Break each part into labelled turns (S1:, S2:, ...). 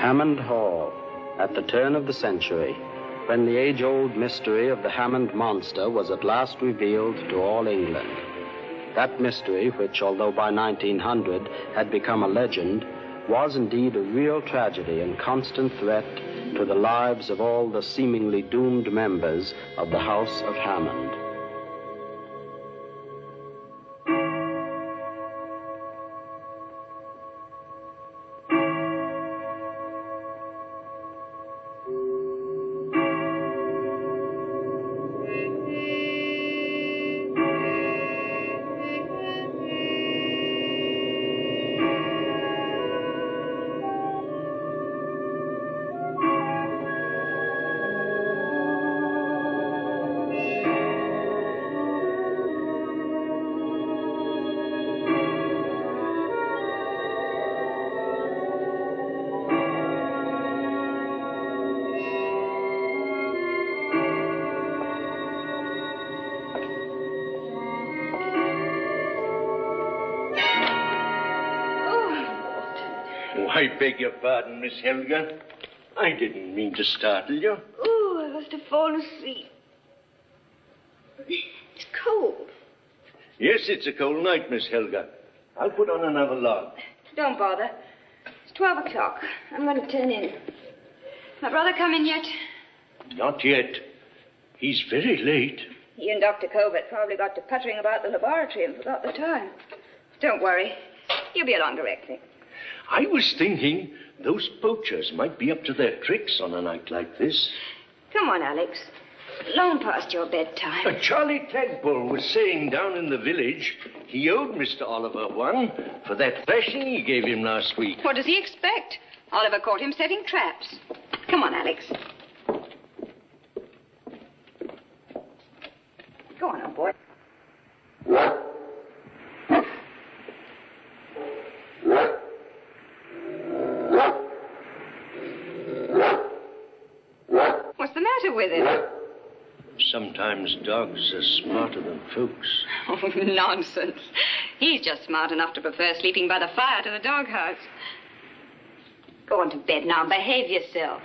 S1: Hammond Hall, at the turn of the century, when the age-old mystery of the Hammond monster was at last revealed to all England. That mystery, which, although by 1900 had become a legend, was indeed a real tragedy and constant threat to the lives of all the seemingly doomed members of the House of Hammond.
S2: I beg your pardon, Miss Helga. I didn't mean to startle you.
S3: Oh, I must have fallen asleep. It's cold.
S2: Yes, it's a cold night, Miss Helga. I'll put on another log.
S3: Don't bother. It's 12 o'clock. I'm going to turn in. My brother come in yet?
S2: Not yet. He's very late.
S3: He and Dr. Colbert probably got to puttering about the laboratory and forgot the time. Don't worry. He'll be along directly.
S2: I was thinking those poachers might be up to their tricks on a night like this.
S3: Come on, Alex. Long past your bedtime.
S2: Charlie Tadpole was saying down in the village he owed Mr. Oliver one for that thrashing he gave him last week.
S3: What does he expect? Oliver caught him setting traps. Come on, Alex. Go on, old boy. What's the matter with him?
S2: Sometimes dogs are smarter than folks.
S3: Oh, nonsense. He's just smart enough to prefer sleeping by the fire to the doghouse. Go on to bed now. Behave yourself.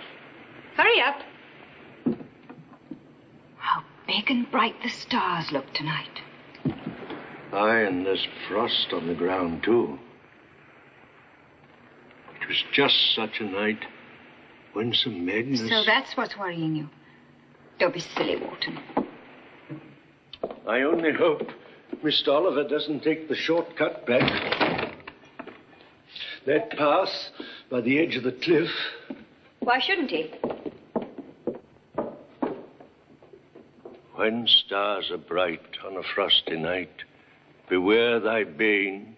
S3: Hurry up. How big and bright the stars look tonight.
S2: Aye, and there's frost on the ground, too. It was just such a night when some madness...
S3: So that's what's worrying you. Don't be silly, Walton.
S2: I only hope Mr. Oliver doesn't take the shortcut back. That path by the edge of the cliff.
S3: Why shouldn't he?
S2: When stars are bright on a frosty night, beware thy bane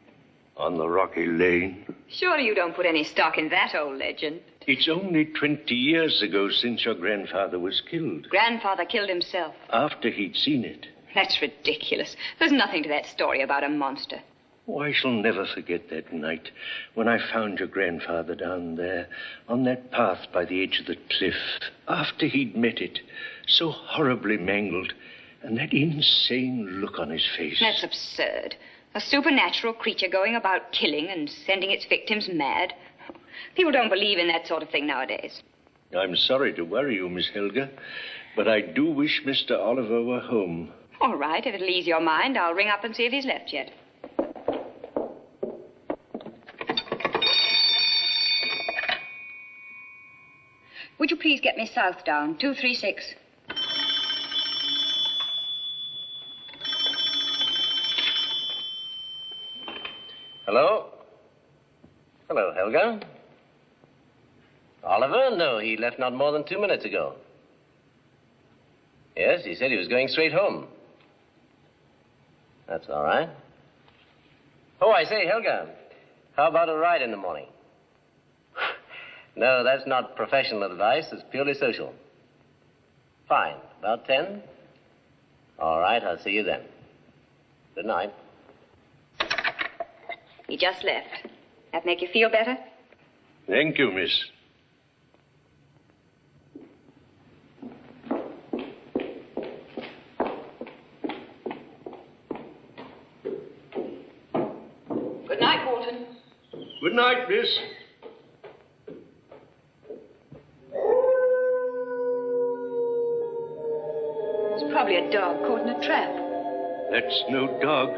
S2: on the rocky lane.
S3: Surely you don't put any stock in that old legend.
S2: It's only 20 years ago since your grandfather was killed.
S3: Grandfather killed himself.
S2: After he'd seen it.
S3: That's ridiculous. There's nothing to that story about a monster.
S2: Oh, I shall never forget that night when I found your grandfather down there on that path by the edge of the cliff after he'd met it, so horribly mangled, and that insane look on his face.
S3: That's absurd. A supernatural creature going about killing and sending its victims mad. People don't believe in that sort of thing nowadays.
S2: I'm sorry to worry you, Miss Helga, but I do wish Mr. Oliver were home.
S3: All right, if it'll ease your mind, I'll ring up and see if he's left yet. Would you please get me Southdown, 236?
S4: Hello? Hello, Helga. Oliver? No, he left not more than 2 minutes ago. Yes, he said he was going straight home. That's all right. Oh, I say, Helga, how about a ride in the morning? No, that's not professional advice. It's purely social. Fine. About 10? All right, I'll see you then. Good night.
S3: He just left. That make you feel better?
S2: Thank you, miss.
S3: Good night, Walton.
S2: Good night, miss.
S3: Probably a dog caught in a trap.
S2: That's no dog.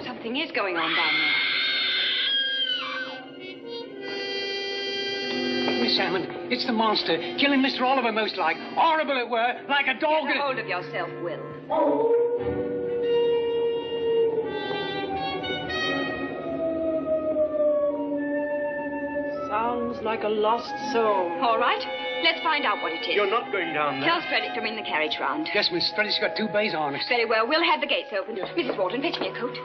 S3: Something is going on down there.
S5: Miss Hammond, it's the monster. Killing Mr. Oliver, most like. Horrible it were, like a dog.
S3: Get a hold of yourself, Will.
S6: Sounds like a lost soul.
S3: All right, let's find out what it is.
S2: You're not going down there.
S3: Tell Stredick to bring the carriage round.
S5: Yes, Miss Stredick's got 2 bays on it.
S3: Very well, we'll have the gates open. Mrs. Wharton, fetch me a coat.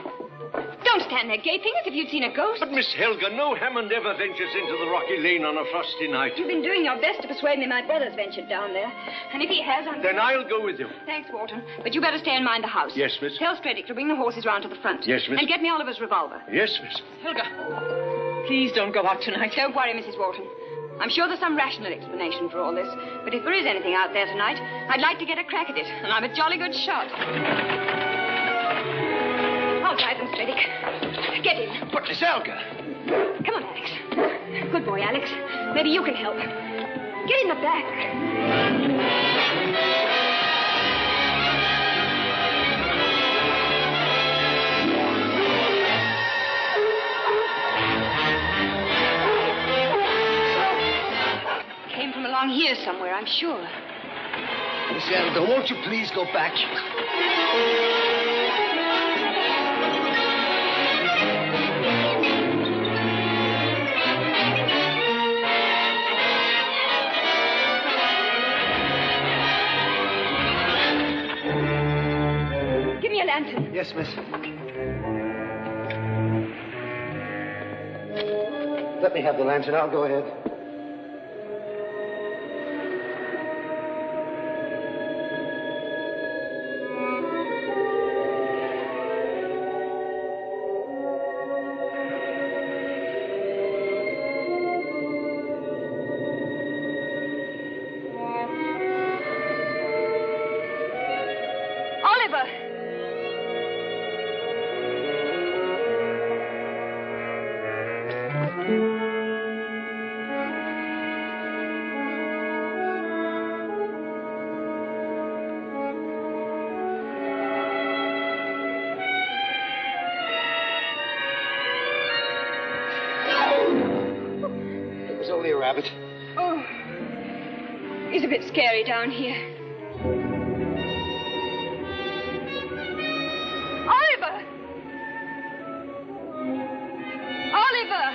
S3: Don't stand there gaping as if you'd seen a ghost.
S2: But, Miss Helga, no Hammond ever ventures into the rocky lane on a frosty night.
S3: You've been doing your best to persuade me my brother's ventured down there. And if he has, I'm...
S2: Then I'll go with you.
S3: Thanks, Wharton. But you better stay and mind the house.
S2: Yes, miss.
S3: Tell Stredick to bring the horses round to the front.
S2: Yes, miss.
S3: And get me Oliver's revolver.
S2: Yes, miss.
S6: Helga, please don't go out tonight.
S3: Don't worry, Mrs. Wharton. I'm sure there's some rational explanation for all this. But if there is anything out there tonight, I'd like to get a crack at it. And I'm a jolly good shot. I'll drive them, Stredick. Get in.
S2: But, Miss Helga.
S3: Come on, Alex. Good boy, Alex. Maybe you can help. Get in the back. Came from along here somewhere, I'm sure.
S5: Miss Helga, won't you please go back?
S3: Give me a lantern.
S5: Yes, miss. Let me have the lantern. I'll go ahead.
S3: Oliver!
S5: It was only a rabbit.
S3: Oh, it's a bit scary down here. Oliver! Oliver!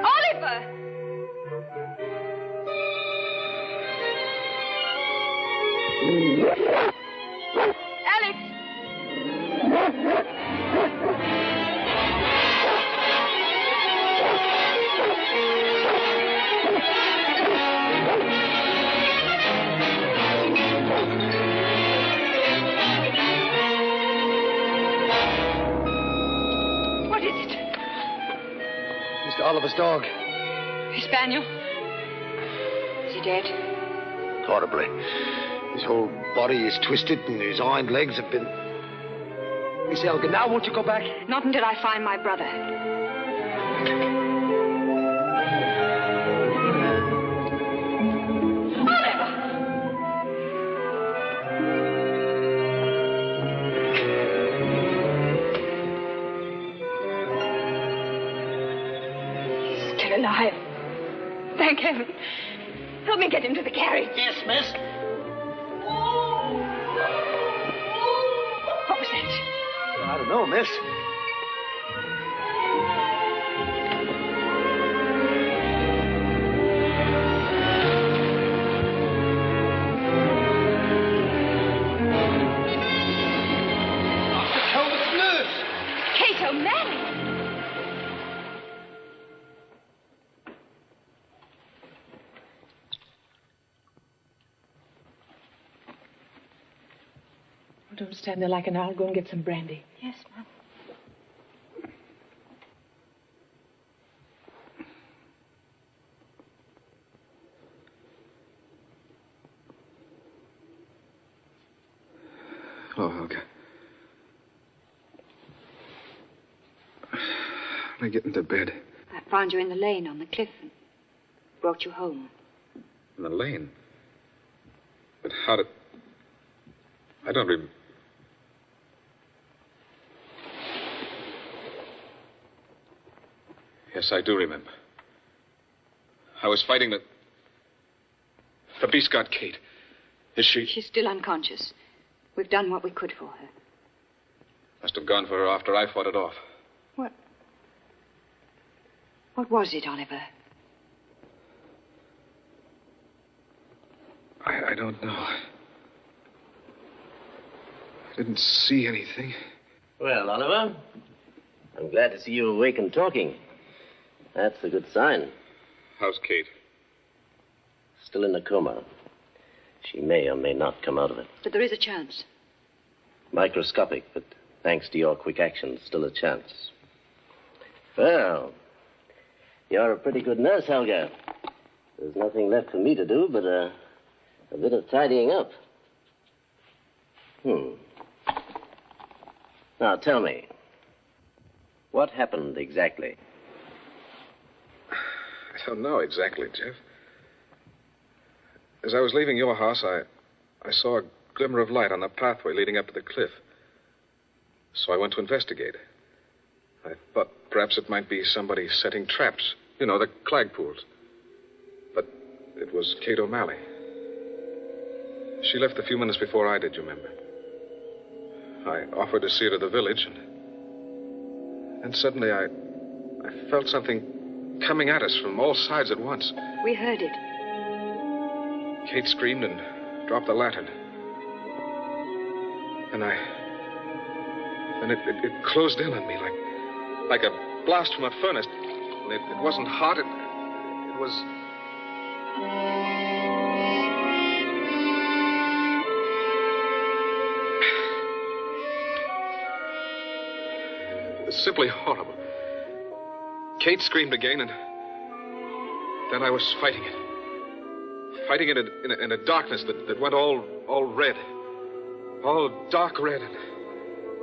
S3: Oliver! Alex! What is it?
S5: Mr. Oliver's dog.
S3: A spaniel? Is he dead?
S5: Horribly. His whole body is twisted and his hind legs have been... Miss Helga, now won't you go back?
S3: Not until I find my brother. Still alive. Thank heaven. Help me get him to the carriage.
S5: Yes, miss.
S3: What was that?
S5: I don't know, miss.
S3: Kate O'Malley.
S6: Oh, don't stand there like an owl. Go and get some brandy.
S3: Yes, Mom.
S7: Hello, Helga. Let me get into bed.
S3: I found you in the lane on the cliff and brought you home.
S7: In the lane? But how did... I don't remember. Yes, I do remember. I was fighting the beast got Kate. Is she...
S3: She's still unconscious. We've done what we could for her.
S7: Must have gone for her after I fought it off.
S3: What was it, Oliver?
S7: I don't know. I didn't see anything.
S4: Well, Oliver, I'm glad to see you awake and talking. That's a good sign.
S7: How's Kate?
S4: Still in a coma. She may or may not come out of it.
S3: But there is a chance.
S4: Microscopic, but thanks to your quick action, still a chance. Well, you're a pretty good nurse, Helga. There's nothing left for me to do but a bit of tidying up. Now, tell me, what happened exactly?
S7: I don't know exactly, Jeff. As I was leaving your house, I saw a glimmer of light on the pathway leading up to the cliff. So I went to investigate. I thought perhaps it might be somebody setting traps. You know, the flagpoles. But it was Kate O'Malley. She left a few minutes before I did, you remember. I offered to see her to the village, and suddenly I felt something coming at us from all sides at once.
S3: We heard it.
S7: Kate screamed and dropped the lantern. And then it closed in on me like a blast from a furnace. It wasn't hot, it was... It was simply horrible. Kate screamed again, and then I was fighting it. Fighting it in a darkness that went all red. All dark red,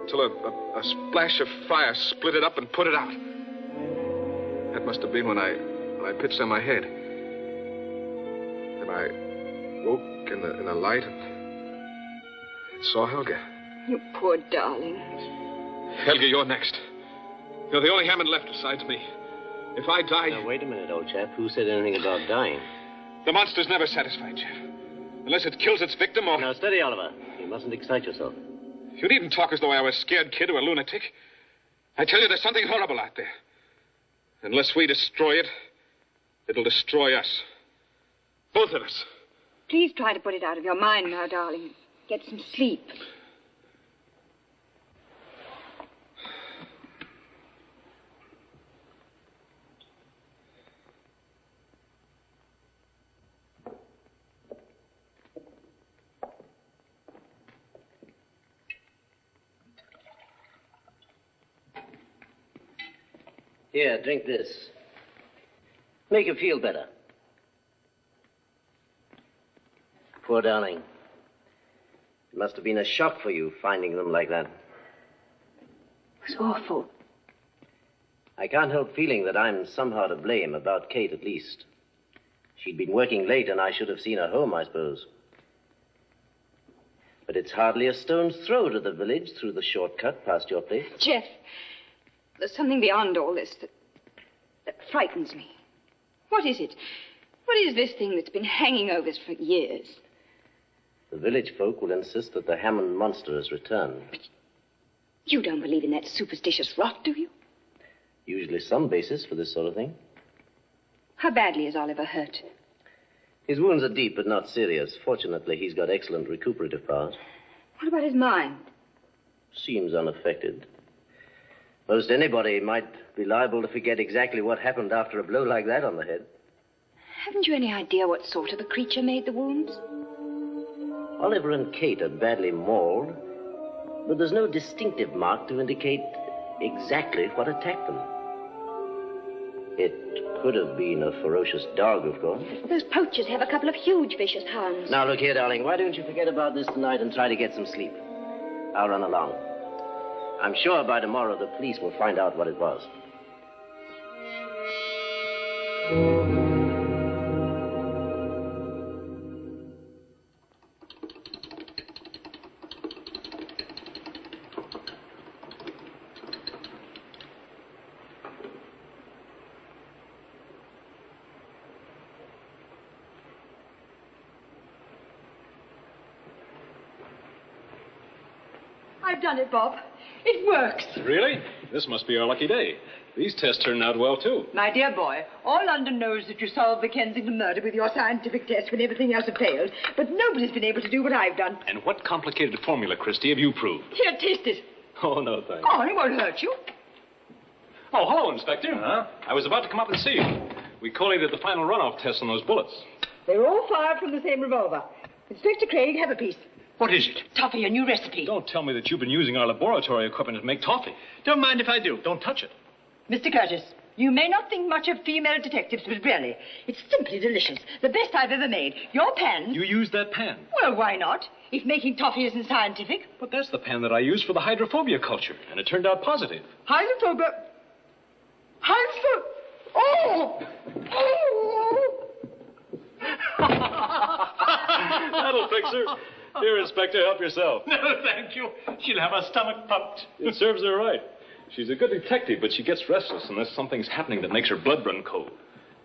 S7: until a splash of fire split it up and put it out. That must have been when I pitched on my head. And I woke in the light and saw Helga.
S3: You poor darling.
S7: Helga, you're next. You're the only Hammond left besides me. If I die...
S4: Now, wait a minute, old chap. Who said anything about dying?
S7: The monster's never satisfied, Jeff. Unless it kills its victim or...
S4: Now, steady, Oliver. You mustn't excite yourself.
S7: You needn't talk as though I was a scared kid or a lunatic. I tell you, there's something horrible out there. Unless we destroy it, it'll destroy us. Both of us.
S3: Please try to put it out of your mind now, darling. Get some sleep.
S4: Here, drink this. Make you feel better. Poor darling. It must have been a shock for you, finding them like that.
S3: It was awful.
S4: I can't help feeling that I'm somehow to blame, about Kate at least. She'd been working late, and I should have seen her home, I suppose. But it's hardly a stone's throw to the village through the shortcut past your place.
S3: Jeff, there's something beyond all this that frightens me. What is it? What is this thing that's been hanging over us for years?
S4: The village folk will insist that the Hammond monster has returned.
S3: But you don't believe in that superstitious rot, do you?
S4: Usually some basis for this sort of thing.
S3: How badly is Oliver hurt?
S4: His wounds are deep, but not serious. Fortunately, he's got excellent recuperative powers.
S3: What about his mind?
S4: Seems unaffected. Most anybody might be liable to forget exactly what happened after a blow like that on the head.
S3: Haven't you any idea what sort of a creature made the wounds?
S4: Oliver and Kate are badly mauled, but there's no distinctive mark to indicate exactly what attacked them. It could have been a ferocious dog, of course.
S3: Those poachers have a couple of huge vicious hounds.
S4: Now, look here, darling. Why don't you forget about this tonight and try to get some sleep? I'll run along. I'm sure by tomorrow the police will find out what it was.
S6: I've done it, Bob. It works.
S8: Really? This must be our lucky day. These tests turned out well, too.
S6: My dear boy, all London knows that you solved the Kensington murder with your scientific test when everything else had failed, but nobody's been able to do what I've done.
S8: And what complicated formula, Christie, have you proved?
S6: Here, taste it.
S8: Oh, no, thanks.
S6: Oh, it won't hurt you.
S8: Oh, hello, Inspector. I was about to come up and see you. We collated the final runoff tests on those bullets.
S6: They were all fired from the same revolver. Inspector Craig, have a piece.
S8: What is it?
S6: Toffee, a new recipe.
S8: Don't tell me that you've been using our laboratory equipment to make toffee.
S9: Don't mind if I do.
S8: Don't touch it.
S6: Mr. Curtis, you may not think much of female detectives, but really, it's simply delicious. The best I've ever made. Your pan...
S8: You used that pan?
S6: Well, why not? If making toffee isn't scientific.
S8: But that's the pan that I used for the hydrophobia culture, and it turned out positive.
S6: Hydrophobia... Oh! Oh!
S8: That'll fix her. Here, Inspector, help yourself.
S9: No, thank you. She'll have her stomach pumped.
S8: It serves her right. She's a good detective, but she gets restless unless something's happening that makes her blood run cold.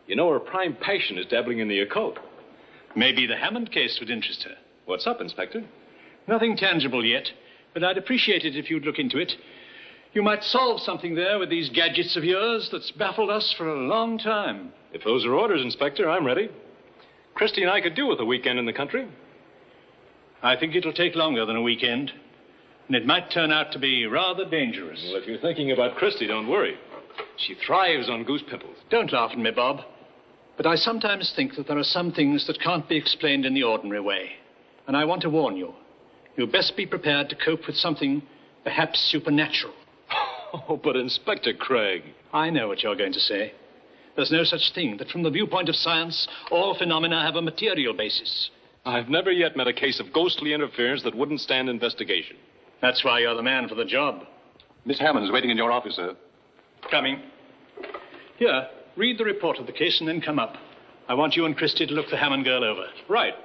S8: You know, her prime passion is dabbling in the occult.
S9: Maybe the Hammond case would interest her.
S8: What's up, Inspector?
S9: Nothing tangible yet, but I'd appreciate it if you'd look into it. You might solve something there with these gadgets of yours that's baffled us for a long time.
S8: If those are orders, Inspector, I'm ready. Christie and I could do with a weekend in the country.
S9: I think it'll take longer than a weekend, and it might turn out to be rather dangerous.
S8: Well, if you're thinking about Christie, don't worry. She thrives on goose pimples.
S9: Don't laugh at me, Bob. But I sometimes think that there are some things that can't be explained in the ordinary way. And I want to warn you. You'd best be prepared to cope with something perhaps supernatural.
S8: Oh, but Inspector Craig.
S9: I know what you're going to say. There's no such thing, that from the viewpoint of science, all phenomena have a material basis.
S8: I've never yet met a case of ghostly interference that wouldn't stand investigation.
S9: That's why you're the man for the job.
S10: Miss Hammond's waiting in your office, sir.
S9: Coming. Here, read the report of the case and then come up. I want you and Christie to look the Hammond girl over.
S8: Right.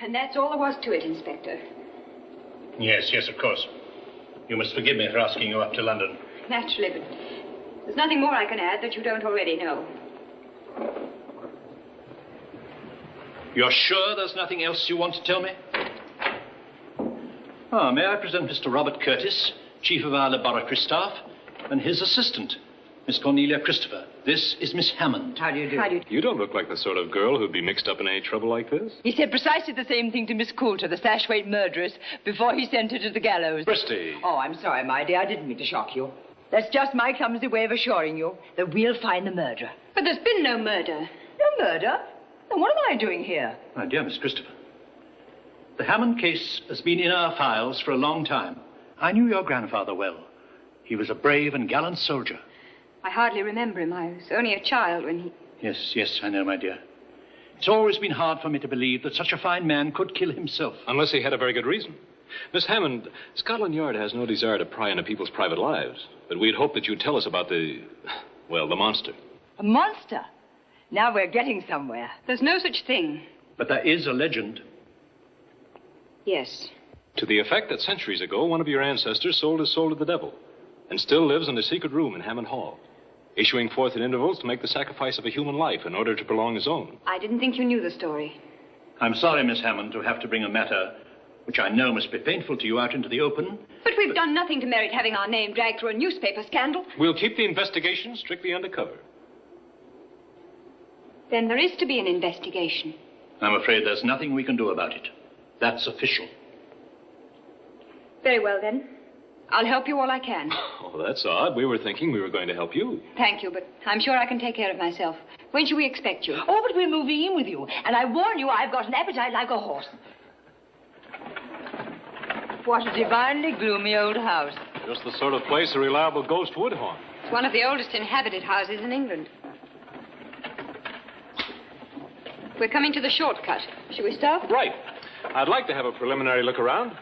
S3: And that's all there was to it, Inspector.
S9: Yes, of course. You must forgive me for asking you up to London.
S3: Naturally, but there's nothing more I can add that you don't already know.
S9: You're sure there's nothing else you want to tell me? May I present Mr. Robert Curtis, chief of our laboratory staff, and his assistant, Miss Cornelia Christopher. This is Miss Hammond.
S6: How do you do?
S8: You don't look like the sort of girl who'd be mixed up in any trouble like this.
S6: He said precisely the same thing to Miss Coulter, the Sashwaite murderess, before he sent her to the gallows.
S8: Christie.
S6: Oh, I'm sorry, my dear. I didn't mean to shock you. That's just my clumsy way of assuring you that we'll find the murderer.
S3: But there's been no murder.
S6: No murder? Then what am I doing here?
S9: My dear Miss Christopher, the Hammond case has been in our files for a long time. I knew your grandfather well. He was a brave and gallant soldier.
S3: I hardly remember him. I was only a child when he...
S9: Yes, I know, my dear. It's always been hard for me to believe that such a fine man could kill himself.
S8: Unless he had a very good reason. Miss Hammond, Scotland Yard has no desire to pry into people's private lives. But we'd hope that you'd tell us about the monster.
S6: A monster? Now we're getting somewhere.
S3: There's no such thing.
S9: But there is a legend.
S3: Yes.
S8: To the effect that centuries ago, one of your ancestors sold his soul to the devil and still lives in a secret room in Hammond Hall, issuing forth at intervals to make the sacrifice of a human life in order to prolong his own.
S3: I didn't think you knew the story.
S9: I'm sorry, Miss Hammond, to have to bring a matter which I know must be painful to you out into the open.
S3: But we've done nothing to merit having our name dragged through a newspaper scandal.
S8: We'll keep the investigation strictly undercover.
S3: Then there is to be an investigation.
S9: I'm afraid there's nothing we can do about it. That's official.
S3: Very well, then. I'll help you all I can.
S8: Oh, that's odd. We were thinking we were going to help you.
S3: Thank you, but I'm sure I can take care of myself. When should we expect you?
S6: Oh, but we're moving in with you. And I warn you, I've got an appetite like a horse. What a divinely gloomy old house.
S8: Just the sort of place a reliable ghost would haunt.
S3: It's one of the oldest inhabited houses in England. We're coming to the shortcut. Shall we stop?
S8: Right. I'd like to have a preliminary look around.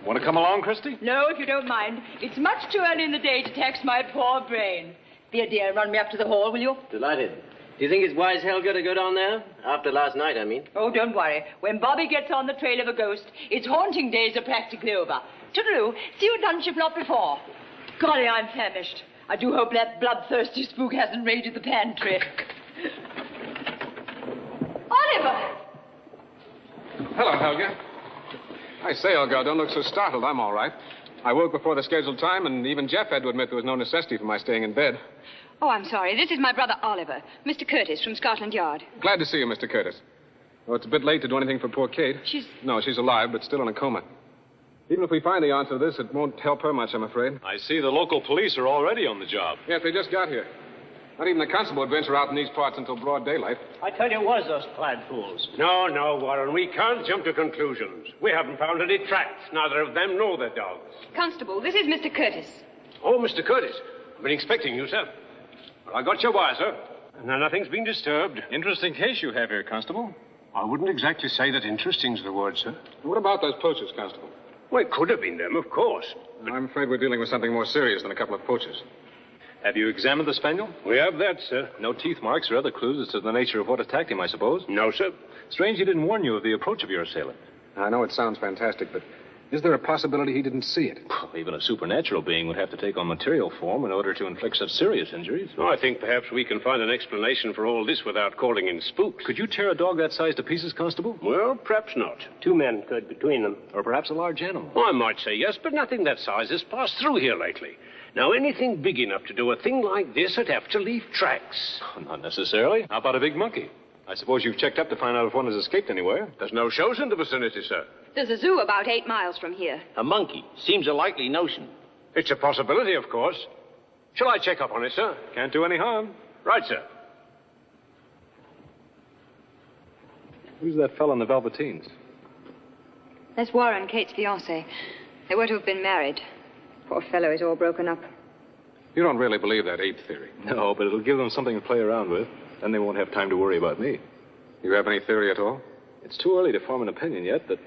S8: Want to come along, Christy?
S6: No, if you don't mind. It's much too early in the day to tax my poor brain. Dear, run me up to the hall, will you?
S4: Delighted. Do you think it's wise, Helga, to go down there? After last night, I mean.
S6: Oh, don't worry. When Bobby gets on the trail of a ghost, its haunting days are practically over. Toodaloo. See you at lunch, if not before. Golly, I'm famished. I do hope that bloodthirsty spook hasn't raided the pantry. Oliver!
S7: Hello, Helga. I say, Helga, don't look so startled. I'm all right. I woke before the scheduled time, and even Jeff had to admit there was no necessity for my staying in bed.
S3: Oh, I'm sorry. This is my brother Oliver, Mr. Curtis from Scotland Yard.
S7: Glad to see you, Mr. Curtis. Oh, it's a bit late to do anything for poor Kate. No, she's alive, but still in a coma. Even if we find the answer to this, it won't help her much, I'm afraid.
S8: I see the local police are already on the job.
S7: Yes, they just got here. Not even the constable would venture out in these parts until broad daylight.
S2: I tell you, was those clad fools. No, Warren, we can't jump to conclusions. We haven't found any tracks, neither of them nor their dogs.
S3: Constable, this is Mr. Curtis.
S2: Oh, Mr. Curtis. I've been expecting you, sir. Well, I got your wire, sir. And nothing's been disturbed.
S8: Interesting case you have here, Constable.
S2: I wouldn't exactly say that interesting's the word, sir.
S7: What about those poachers, Constable?
S2: Well, it could have been them, of course.
S7: But I'm afraid we're dealing with something more serious than a couple of poachers.
S8: Have you examined the spaniel?
S2: We have that, sir.
S8: No teeth marks or other clues as to the nature of what attacked him, I suppose?
S2: No, sir.
S8: Strange he didn't warn you of the approach of your assailant.
S7: I know it sounds fantastic, but is there a possibility he didn't see it?
S8: Well, even a supernatural being would have to take on material form in order to inflict such serious injuries.
S2: Oh, I think perhaps we can find an explanation for all this without calling in spooks.
S8: Could you tear a dog that size to pieces, Constable?
S2: Well, perhaps not. 2 men could between them.
S8: Or perhaps a large animal.
S2: Oh, I might say yes, but nothing that size has passed through here lately. Now, anything big enough to do a thing like this would have to leave tracks.
S8: Oh, not necessarily. How about a big monkey? I suppose you've checked up to find out if one has escaped anywhere.
S2: There's no shows in the vicinity, sir.
S3: There's a zoo about 8 miles from here.
S4: A monkey. Seems a likely notion.
S2: It's a possibility, of course. Shall I check up on it, sir?
S8: Can't do any harm.
S2: Right, sir.
S8: Who's that fellow in the velveteens?
S3: That's Warren, Kate's fiancé. They were to have been married. Poor fellow is all broken up.
S7: You don't really believe that ape theory?
S8: No, but it'll give them something to play around with. Then they won't have time to worry about me.
S7: You have any theory at all?
S8: It's too early to form an opinion yet, but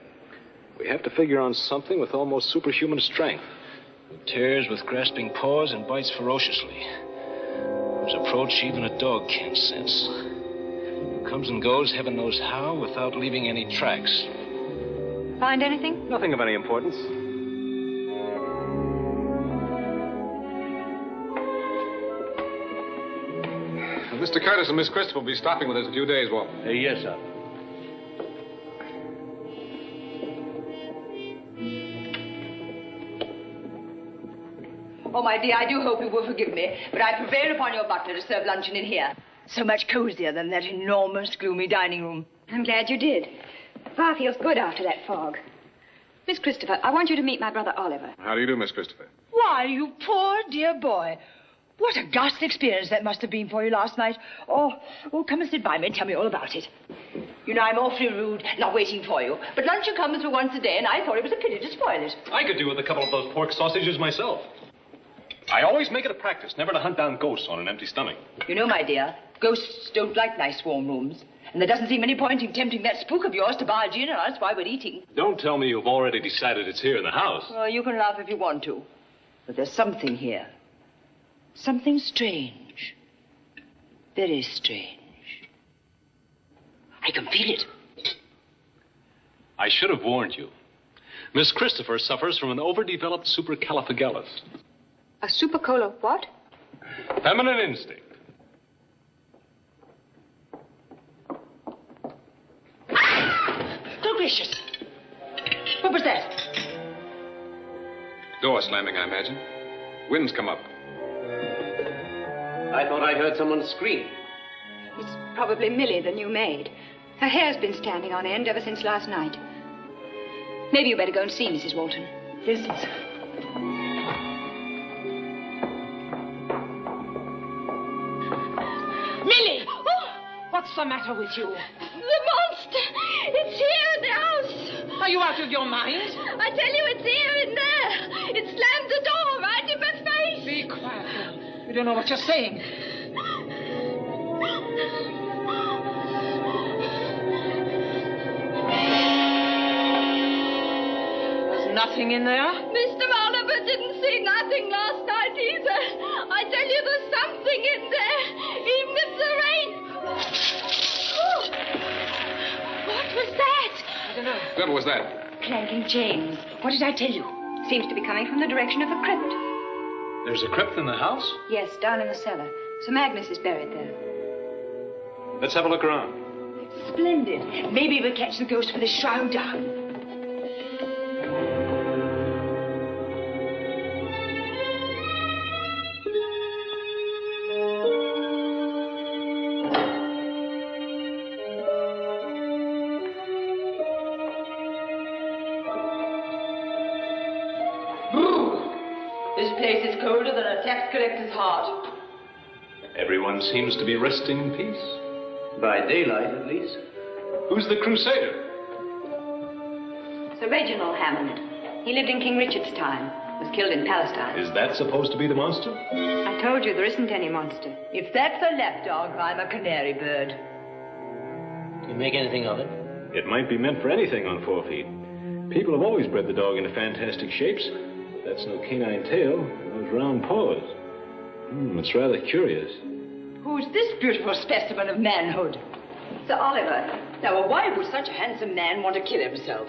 S8: we have to figure on something with almost superhuman strength. Who tears with grasping paws and bites ferociously. Whose approach even a dog can't sense. Who comes and goes, heaven knows how, without leaving any tracks.
S3: Find anything?
S8: Nothing of any importance.
S7: Mr. Curtis and Miss Christopher will be stopping with us a few days, Walt.
S2: Yes, sir.
S6: Oh, my dear, I do hope you will forgive me, but I prevailed upon your butler to serve luncheon in here. So much cozier than that enormous, gloomy dining room.
S3: I'm glad you did. Fire feels good after that fog. Miss Christopher, I want you to meet my brother Oliver.
S7: How do you do, Miss Christopher?
S6: Why, you poor, dear boy. What a ghastly experience that must have been for you last night. Oh, come and sit by me and tell me all about it. You know, I'm awfully rude, not waiting for you. But luncheon comes for once a day, and I thought it was a pity to spoil it.
S8: I could do with a couple of those pork sausages myself. I always make it a practice never to hunt down ghosts on an empty stomach.
S6: You know, my dear, ghosts don't like nice warm rooms. And there doesn't seem any point in tempting that spook of yours to barge in on us while we're eating.
S8: Don't tell me you've already decided it's here in the house.
S6: Well, you can laugh if you want to. But there's something here. Something strange. Very strange. I can feel it.
S8: I should have warned you. Miss Christopher suffers from an overdeveloped supercalifragilis.
S3: A supercola what?
S8: Feminine instinct.
S6: Good gracious.
S7: Door slamming, I imagine. Wind's come up.
S4: I thought I heard someone scream.
S3: It's probably Millie, the new maid. Her hair's been standing on end ever since last night. Maybe you better go and see Mrs. Walton.
S6: Yes. Millie! Oh, what's the matter with you?
S3: The monster! It's here in the house!
S6: Are you out of your mind?
S3: I tell you, it's here in there! It slammed the door right in my face!
S6: Be quiet, girl. You don't know what you're saying. There's nothing in there?
S3: Mr. Oliver didn't see nothing last night either. I tell you, there's something in there, even if there ain't. Oh. What was that?
S6: I don't know.
S7: Whoever was that?
S3: Clanking chains. What did I tell you? Seems to be coming from the direction of the crypt.
S8: There's a crypt in the house?
S3: Yes, down in the cellar. Sir Magnus is buried there.
S8: Let's have a look around.
S6: Splendid. Maybe we'll catch the ghost with his shroud down.
S11: This place is colder than a tax collector's heart.
S8: Everyone seems to be resting in peace.
S2: By daylight, at least.
S8: Who's the crusader?
S3: Sir Reginald Hammond. He lived in King Richard's time. Was killed in Palestine.
S8: Is that supposed to be the monster?
S3: I told you there isn't any monster.
S11: If that's a lapdog, I'm a canary bird.
S4: Do you make anything of it?
S8: It might be meant for anything on 4 feet. People have always bred the dog into fantastic shapes. That's no canine tail, those round paws. It's rather curious.
S6: Who's this beautiful specimen of manhood?
S11: Sir Oliver.
S6: Now, why would such a handsome man want to kill himself?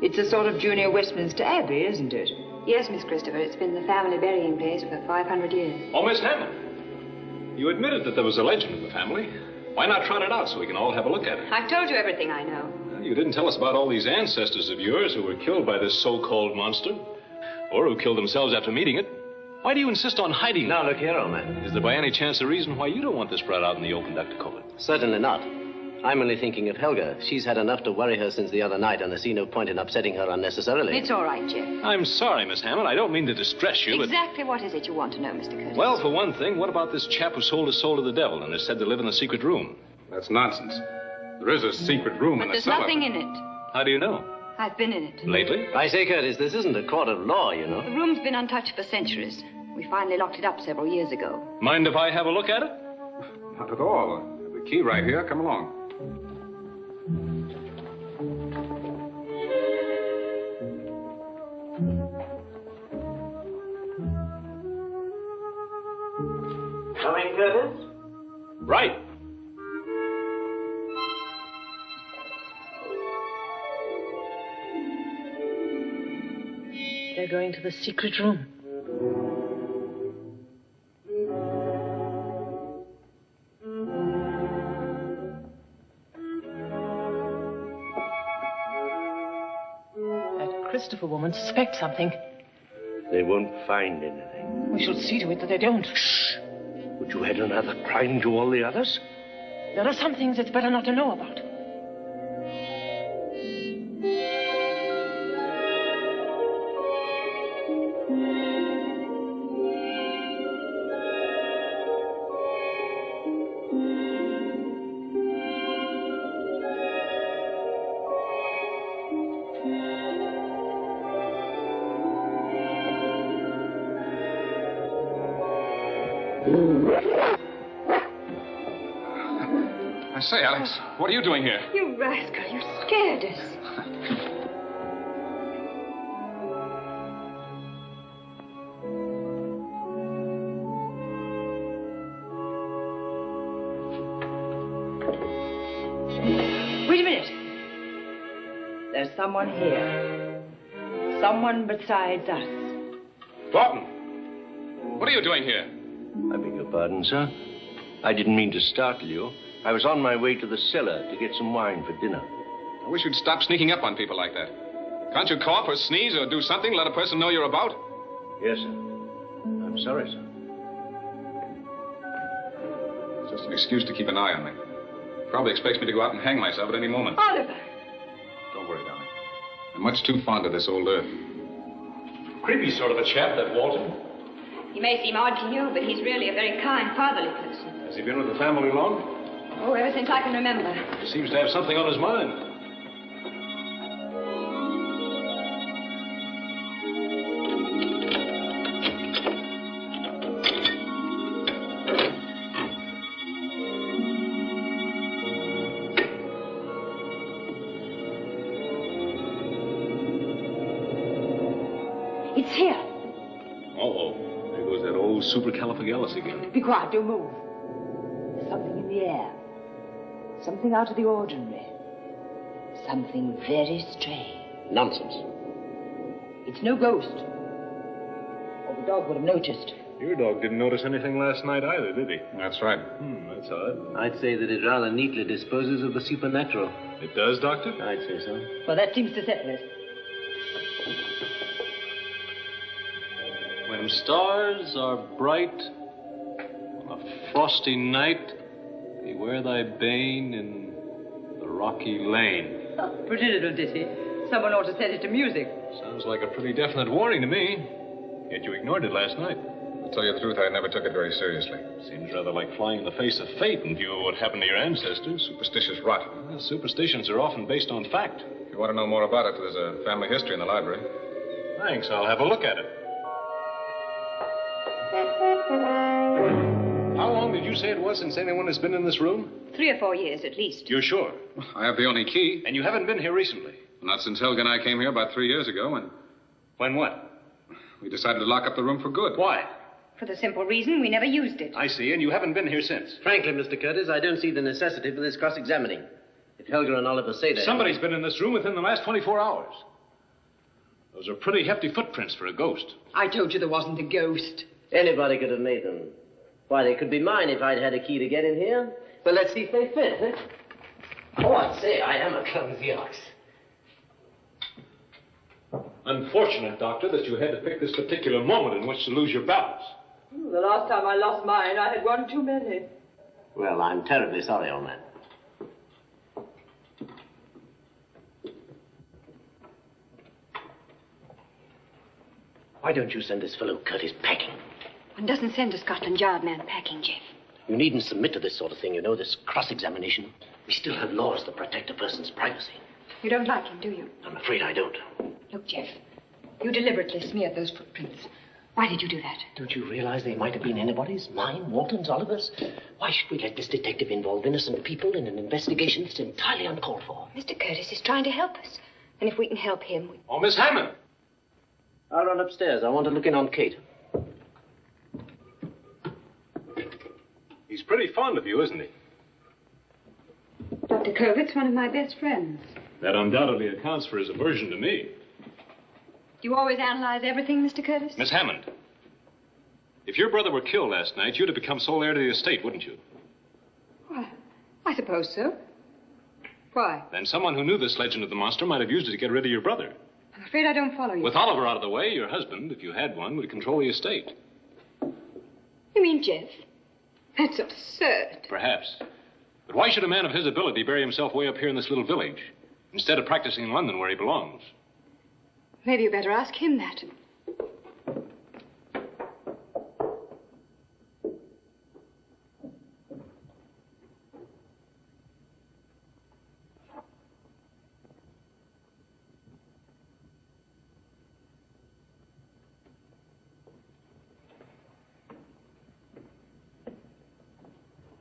S6: It's a sort of junior Westminster Abbey, isn't it?
S3: Yes, Miss Christopher. It's been the family burying place for 500 years.
S8: Oh, Miss Hammond, you admitted that there was a legend in the family. Why not trot it out so we can all have a look at it?
S3: I've told you everything I know.
S8: You didn't tell us about all these ancestors of yours who were killed by this so-called monster. Or who killed themselves after meeting it. Why do you insist on hiding it?
S4: Now, look here, old man.
S8: Is there by any chance a reason why you don't want this brought out in the open, Dr. Coleman?
S4: Certainly not. I'm only thinking of Helga. She's had enough to worry her since the other night, and I see no point in upsetting her unnecessarily.
S3: It's all right, Jeff.
S8: I'm sorry, Miss Hammond. I don't mean to distress you,
S3: Exactly what is it you want to know, Mr. Curtis?
S8: Well, for one thing, what about this chap who sold his soul to the devil and is said to live in the secret room?
S7: That's nonsense. There is a secret room in the cellar.
S3: There's nothing in it.
S8: How do you know?
S3: I've been in it.
S8: Lately?
S4: I say, Curtis, this isn't a court of law, you know.
S3: The room's been untouched for centuries. We finally locked it up several years ago.
S8: Mind if I have a look at it?
S7: Not at all. The key right here. Come along.
S4: Coming, Curtis?
S8: Right.
S6: They're going to the secret room. That Christopher woman suspects something.
S2: They won't find anything.
S6: We shall see to it that they don't.
S2: Shh. Would you add another crime to all the others?
S6: There are some things it's better not to know about.
S7: I say, Alex, what are you doing here?
S3: You rascal, you scared us.
S6: Wait a minute. There's someone here. Someone besides us.
S7: Barton, what are you doing here?
S2: I beg your pardon, sir. I didn't mean to startle you. I was on my way to the cellar to get some wine for dinner.
S7: I wish you'd stop sneaking up on people like that. Can't you cough or sneeze or do something? Let a person know you're about?
S2: Yes, sir. I'm sorry, sir.
S7: It's just an excuse to keep an eye on me. Probably expects me to go out and hang myself at any moment.
S6: Oliver!
S7: Don't worry, darling. I'm much too fond of this old earth.
S8: Creepy sort of a chap, that Walton.
S3: He may seem odd to you, but he's really a very kind, fatherly person.
S8: Has he been with the family long?
S3: Oh, ever since I can remember.
S8: He seems to have something on his mind.
S6: It's here.
S8: Uh-oh. There goes that old supercalifragilis again.
S6: Be quiet, don't move. There's something in the air. Something out of the ordinary. Something very strange.
S4: Nonsense.
S6: It's no ghost. Or the dog would have noticed.
S8: Your dog didn't notice anything last night either, did he?
S7: That's right.
S8: That's odd.
S4: I'd say that it rather neatly disposes of the supernatural.
S8: It does, Doctor?
S4: I'd say so.
S6: Well, that seems to settle it.
S8: When stars are bright on a frosty night, beware thy bane in the rocky lane.
S6: Pretty little ditty. Someone ought to set it to music.
S8: Sounds like a pretty definite warning to me. Yet you ignored it last night.
S7: To tell you the truth, I never took it very seriously.
S8: Seems rather like flying in the face of fate in view of what happened to your ancestors.
S7: Superstitious rot.
S8: Well, superstitions are often based on fact.
S7: If you want to know more about it, there's a family history in the library.
S8: Thanks, I'll have a look at it. How long did you say it was since anyone has been in this room?
S3: 3 or 4 years at least.
S8: You're sure?
S7: I have the only key.
S8: And you haven't been here recently?
S7: Not since Helga and I came here about 3 years ago, and
S8: When what?
S7: we decided to lock up the room for good.
S8: Why?
S3: For the simple reason we never used it.
S8: I see, and you haven't been here since.
S4: Frankly, Mr. Curtis, I don't see the necessity for this cross-examining. If Helga and Oliver say that...
S8: Somebody's been in this room within the last 24 hours. Those are pretty hefty footprints for a ghost.
S6: I told you there wasn't a ghost.
S4: Anybody could have made them. Why, they could be mine if I'd had a key to get in here. But let's see if they fit, eh? Oh, I'd say I am a clumsy ox.
S8: Unfortunate, Doctor, that you had to pick this particular moment in which to lose your balance.
S6: The last time I lost mine, I had one too many.
S4: Well, I'm terribly sorry, old man. Why don't you send this fellow Curtis packing?
S3: One doesn't send a Scotland Yard man packing, Jeff.
S4: You needn't submit to this sort of thing, you know, this cross-examination. We still have laws that protect a person's privacy.
S3: You don't like him, do you?
S4: I'm afraid I don't.
S3: Look, Jeff, you deliberately smeared those footprints. Why did you do that?
S4: Don't you realize they might have been anybody's? Mine, Walton's, Oliver's? Why should we let this detective involve innocent people in an investigation that's entirely uncalled for?
S3: Mr. Curtis is trying to help us. And if we can help him...
S8: Oh, Miss Hammond!
S4: I'll run upstairs. I want to look in on Kate.
S8: He's pretty fond of you, isn't he?
S3: Dr. Covett's one of my best friends.
S8: That undoubtedly accounts for his aversion to me.
S3: Do you always analyze everything, Mr. Curtis?
S8: Miss Hammond, if your brother were killed last night, you'd have become sole heir to the estate, wouldn't you?
S3: Why, I suppose so. Why?
S8: Then someone who knew this legend of the monster might have used it to get rid of your brother.
S3: I'm afraid I don't follow you.
S8: With Oliver out of the way, your husband, if you had one, would control the estate.
S3: You mean Jeff? That's absurd.
S8: Perhaps. But why should a man of his ability bury himself way up here in this little village, instead of practicing in London where he belongs?
S3: Maybe you better ask him that.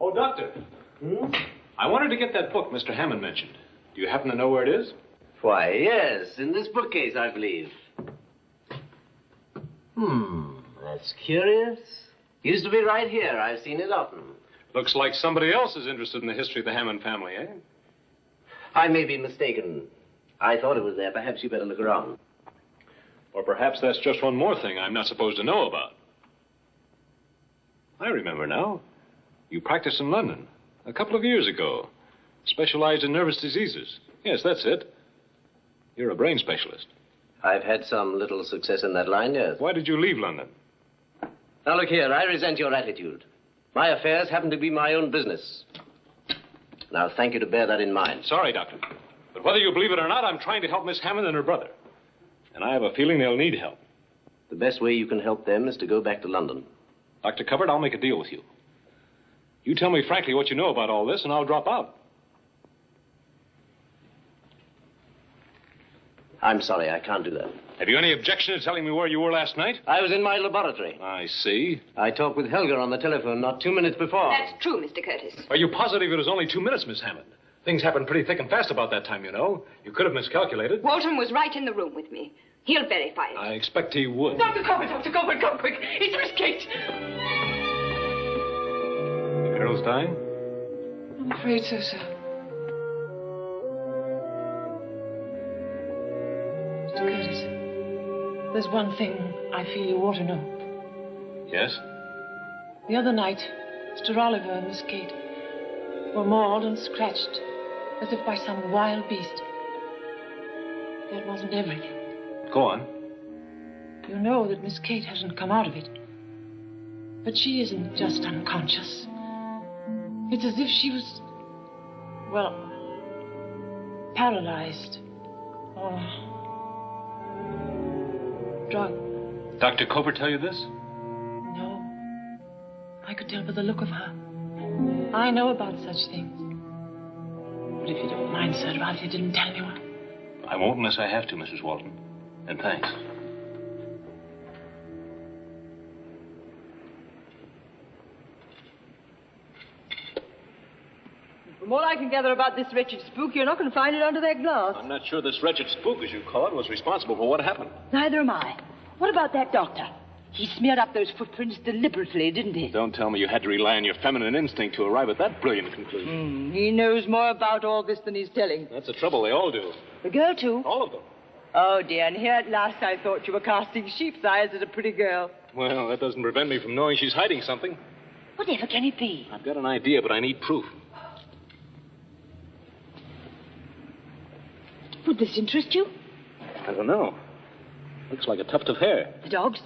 S8: Oh, Doctor. I wanted to get that book Mr. Hammond mentioned. Do you happen to know where it is?
S4: Why, yes, in this bookcase, I believe. That's curious. Used to be right here. I've seen it often.
S8: Looks like somebody else is interested in the history of the Hammond family, eh?
S4: I may be mistaken. I thought it was there. Perhaps you better look around.
S8: Or perhaps that's just one more thing I'm not supposed to know about. I remember now. You practiced in London a couple of years ago. Specialized in nervous diseases. Yes, that's it. You're a brain specialist.
S4: I've had some little success in that line, yes.
S8: Why did you leave London?
S4: Now, look here, I resent your attitude. My affairs happen to be my own business. Now, thank you to bear that in mind.
S8: Sorry, Doctor. But whether you believe it or not, I'm trying to help Miss Hammond and her brother. And I have a feeling they'll need help.
S4: The best way you can help them is to go back to London.
S8: Dr. Cupboard, I'll make a deal with you. You tell me frankly what you know about all this, and I'll drop out.
S4: I'm sorry, I can't do that.
S8: Have you any objection to telling me where you were last night?
S4: I was in my laboratory.
S8: I see.
S4: I talked with Helga on the telephone not 2 minutes before.
S3: That's true, Mr. Curtis.
S8: Are you positive it was only 2 minutes, Miss Hammond? Things happened pretty thick and fast about that time, you know. You could have miscalculated.
S3: Walton was right in the room with me. He'll verify it.
S8: I expect he would.
S11: Dr. Copper, come quick. It's Miss Kate.
S8: The girl's dying?
S11: I'm afraid so, sir. Mr. Curtis, there's one thing I feel you ought to know.
S8: Yes?
S11: The other night, Mr. Oliver and Miss Kate were mauled and scratched as if by some wild beast. That wasn't everything.
S8: Go on.
S11: You know that Miss Kate hasn't come out of it. But she isn't just unconscious. It's as if she was, well, paralyzed or drugged.
S8: Dr. Cooper tell you this?
S11: No. I could tell by the look of her. I know about such things. But if you don't mind, sir, Ralph, you didn't tell anyone.
S8: I won't unless I have to, Mrs. Walton. And thanks.
S11: From all I can gather about this wretched spook, you're not going to find it under that glass.
S8: I'm not sure this wretched spook, as you call it, was responsible for what happened.
S6: Neither am I. What about that doctor? He smeared up those footprints deliberately, didn't he?
S8: Don't tell me you had to rely on your feminine instinct to arrive at that brilliant conclusion.
S11: He knows more about all this than he's telling.
S8: That's the trouble. They all do.
S6: The girl, too?
S8: All of them.
S11: Oh, dear, and here at last I thought you were casting sheep's eyes at a pretty girl.
S8: Well, that doesn't prevent me from knowing she's hiding something.
S6: Whatever can it be?
S8: I've got an idea, but I need proof.
S6: Would this interest you?
S8: I don't know. Looks like a tuft of hair.
S6: The dog's?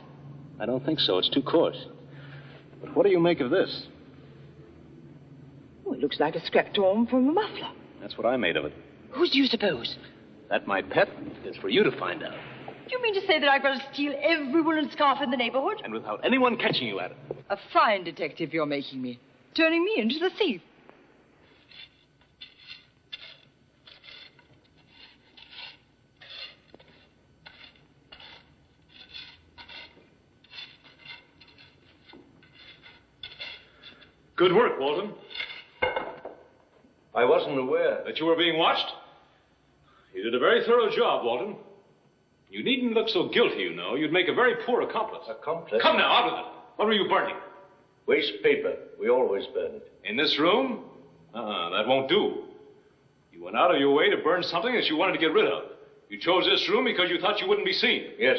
S8: I don't think so. It's too coarse. But what do you make of this?
S6: Oh, it looks like a scrap torn from a muffler.
S8: That's what I made of it.
S6: Whose do you suppose?
S8: That, my pet, is for you to find out.
S6: Do you mean to say that I've got to steal every woolen scarf in the neighborhood?
S8: And without anyone catching you at it.
S11: A fine detective you're making me. Turning me into the thief.
S8: Good work, Walton.
S2: I wasn't aware.
S8: That you were being watched? You did a very thorough job, Walton. You needn't look so guilty, you know. You'd make a very poor accomplice.
S2: Accomplice?
S8: Come now, out of it. What were you burning?
S2: Waste paper. We always burn it.
S8: In this room? That won't do. You went out of your way to burn something that you wanted to get rid of. You chose this room because you thought you wouldn't be seen.
S2: Yes.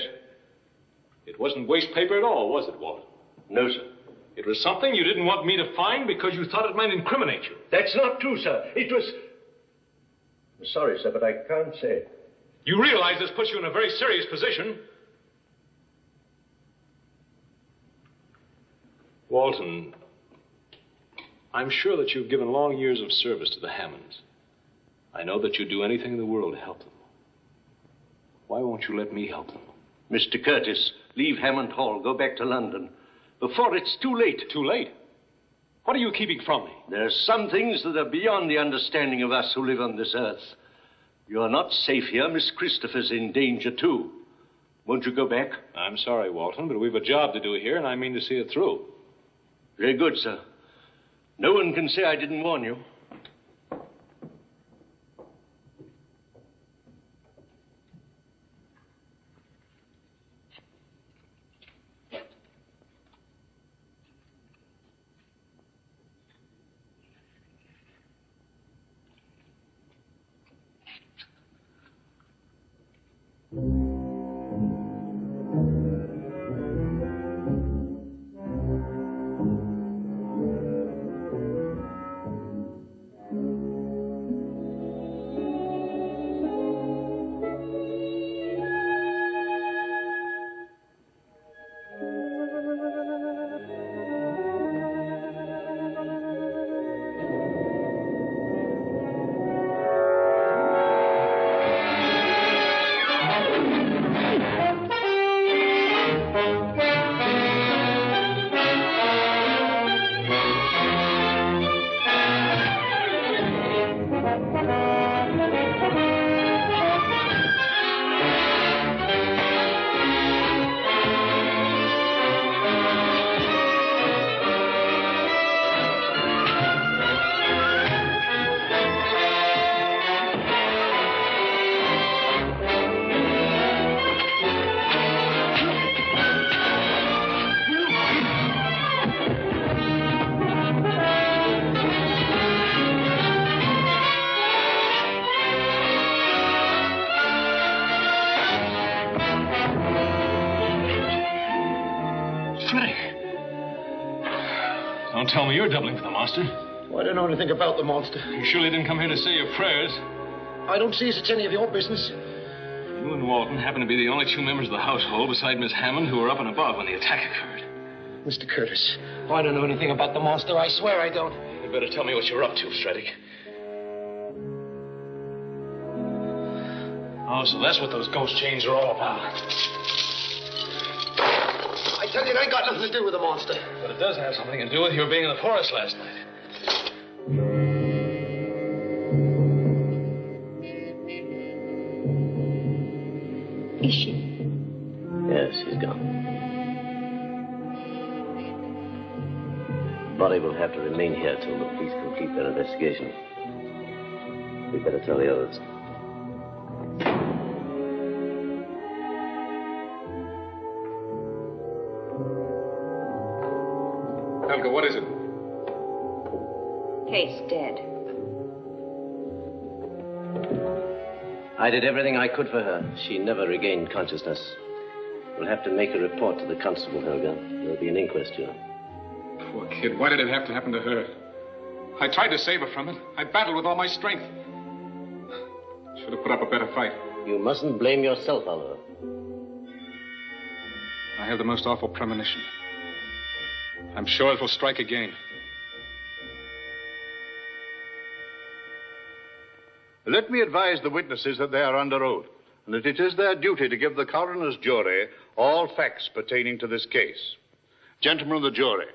S8: It wasn't waste paper at all, was it, Walton?
S2: No, sir.
S8: It was something you didn't want me to find because you thought it might incriminate you.
S2: That's not true, sir. It was... I'm sorry, sir, but I can't say it.
S8: You realize this puts you in a very serious position. Walton, I'm sure that you've given long years of service to the Hammonds. I know that you'd do anything in the world to help them. Why won't you let me help them?
S2: Mr. Curtis, leave Hammond Hall. Go back to London. Before it's too late.
S8: Too late? What are you keeping from me?
S2: There's some things that are beyond the understanding of us who live on this earth. You're not safe here. Miss Christopher's in danger, too. Won't you go back?
S8: I'm sorry, Walton, but we've a job to do here, and I mean to see it through.
S2: Very good, sir. No one can say I didn't warn you.
S8: Don't tell me you're doubling for the monster.
S5: Well, I don't know anything about the monster.
S8: You surely didn't come here to say your prayers.
S5: I don't see as it's any of your business.
S8: You and Walton happen to be the only two members of the household beside Miss Hammond who were up and above when the attack occurred.
S5: Mr. Curtis, I don't know anything about the monster. I swear I don't.
S8: You better tell me what you're up to, Stredick. Oh, so that's what those ghost chains are all about.
S5: I tell you, it ain't got nothing to do with the monster.
S8: But it does have something to do with your being in the forest last night.
S6: Is she?
S4: Yes, she's gone. Body will have to remain here till the police complete their investigation. We better tell the others.
S7: Helga, what is it?
S6: Kate's dead.
S4: I did everything I could for her. She never regained consciousness. We'll have to make a report to the constable, Helga. There'll be an inquest, you know.
S7: Poor kid. Why did it have to happen to her? I tried to save her from it. I battled with all my strength. Should have put up a better fight.
S4: You mustn't blame yourself, Oliver.
S7: I have the most awful premonition. I'm sure it will strike again.
S12: Let me advise the witnesses that they are under oath, and that it is their duty to give the coroner's jury all facts pertaining to this case. Gentlemen of the jury,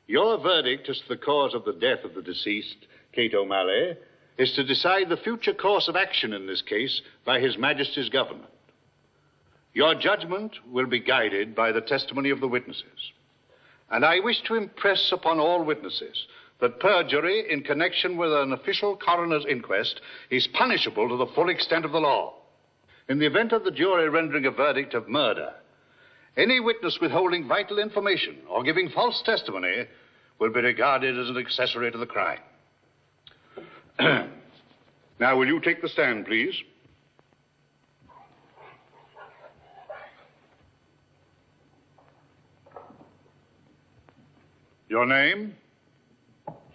S12: your verdict as to the cause of the death of the deceased, Kate O'Malley, is to decide the future course of action in this case by His Majesty's government. Your judgment will be guided by the testimony of the witnesses. And I wish to impress upon all witnesses that perjury in connection with an official coroner's inquest is punishable to the full extent of the law. In the event of the jury rendering a verdict of murder, any witness withholding vital information or giving false testimony will be regarded as an accessory to the crime. Now, will you take the stand, please? Your name?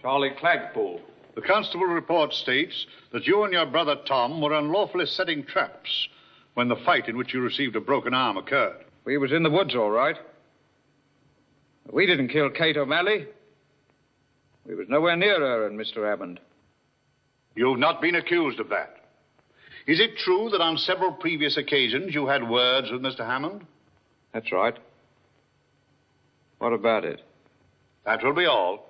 S7: Charlie Clagpool.
S12: The constable report states that you and your brother Tom were unlawfully setting traps when the fight in which you received a broken arm occurred.
S7: We was in the woods, all right. We didn't kill Kate O'Malley. We was nowhere near her and Mr. Hammond.
S12: You've not been accused of that. Is it true that on several previous occasions you had words with Mr. Hammond?
S7: That's right. What about it?
S12: That will be all.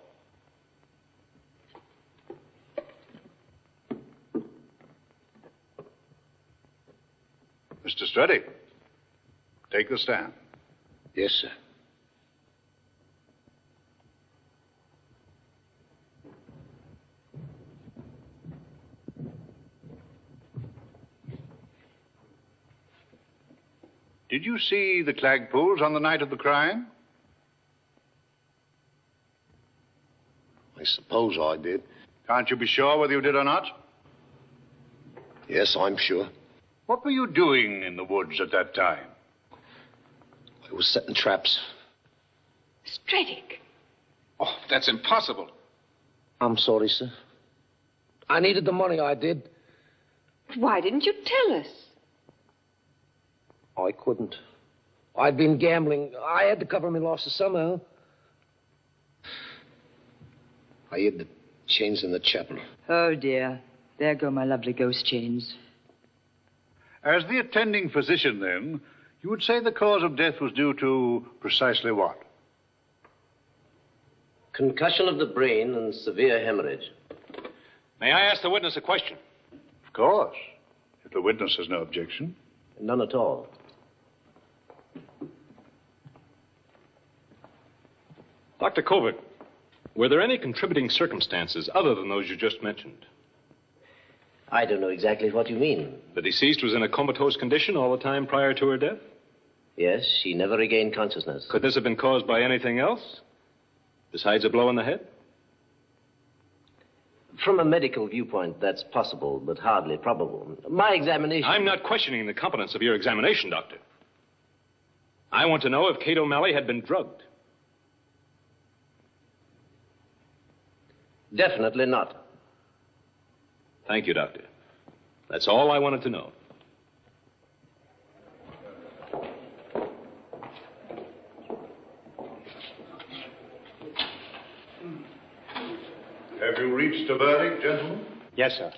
S12: Mr. Stredick, take the stand.
S5: Yes, sir.
S12: Did you see the Clagpools on the night of the crime?
S5: I suppose I did.
S12: Can't you be sure whether you did or not?
S5: Yes, I'm sure.
S12: What were you doing in the woods at that time?
S5: I was setting traps.
S6: Stredick.
S7: Oh, that's impossible.
S5: I'm sorry, sir. I needed the money, I did.
S6: Why didn't you tell us?
S5: I couldn't. I'd been gambling. I had to cover my losses somehow. I hid the chains in the chapel.
S6: Oh, dear. There go my lovely ghost chains.
S12: As the attending physician, then, you would say the cause of death was due to precisely what?
S4: Concussion of the brain and severe hemorrhage.
S8: May I ask the witness a question?
S12: Of course, if the witness has no objection.
S4: None at all.
S8: Dr. Colbert, were there any contributing circumstances other than those you just mentioned?
S4: I don't know exactly what you mean.
S8: The deceased was in a comatose condition all the time prior to her death?
S4: Yes, she never regained consciousness.
S8: Could this have been caused by anything else besides a blow in the head?
S4: From a medical viewpoint, that's possible, but hardly probable. My examination...
S8: I'm not questioning the competence of your examination, Doctor. I want to know if Kate O'Malley had been drugged.
S4: Definitely not.
S8: Thank you, Doctor. That's all I wanted to know.
S12: Have you reached a verdict, gentlemen?
S13: Yes, sir.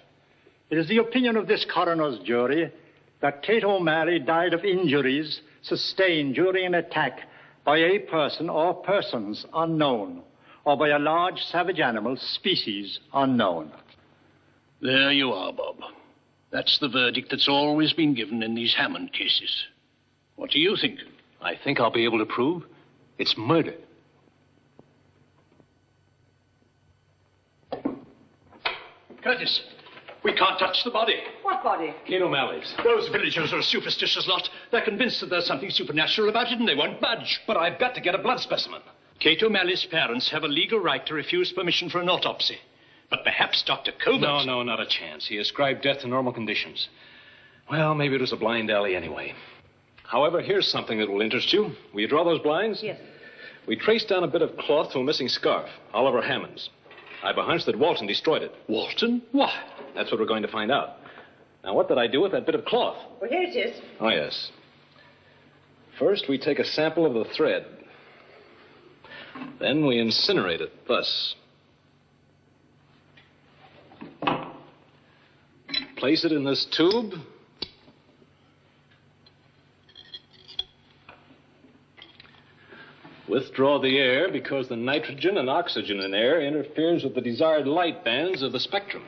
S13: It is the opinion of this coroner's jury that Kate O'Malley died of injuries sustained during an attack by a person or persons unknown, or by a large savage animal species unknown.
S9: There you are, Bob. That's the verdict that's always been given in these Hammond cases. What do you think?
S8: I think I'll be able to prove it's murder.
S9: Curtis, we can't touch the body.
S6: What body?
S8: Kate O'Malley's.
S9: Those villagers are a superstitious lot. They're convinced that there's something supernatural about it and they won't budge.
S8: But I've got to get a blood specimen.
S9: Kate O'Malley's parents have a legal right to refuse permission for an autopsy. But perhaps Dr. Covert...
S8: No, not a chance. He ascribed death to normal conditions. Well, maybe it was a blind alley anyway. However, here's something that will interest you. Will you draw those blinds?
S6: Yes.
S8: We traced down a bit of cloth to a missing scarf, Oliver Hammond's. I've a hunch that Walton destroyed it.
S9: Walton? Why?
S8: That's what we're going to find out. Now, what did I do with that bit of cloth?
S6: Well, here it is.
S8: Oh, yes. First, we take a sample of the thread. Then we incinerate it, thus. Place it in this tube. Withdraw the air because the nitrogen and oxygen in air interferes with the desired light bands of the spectrum.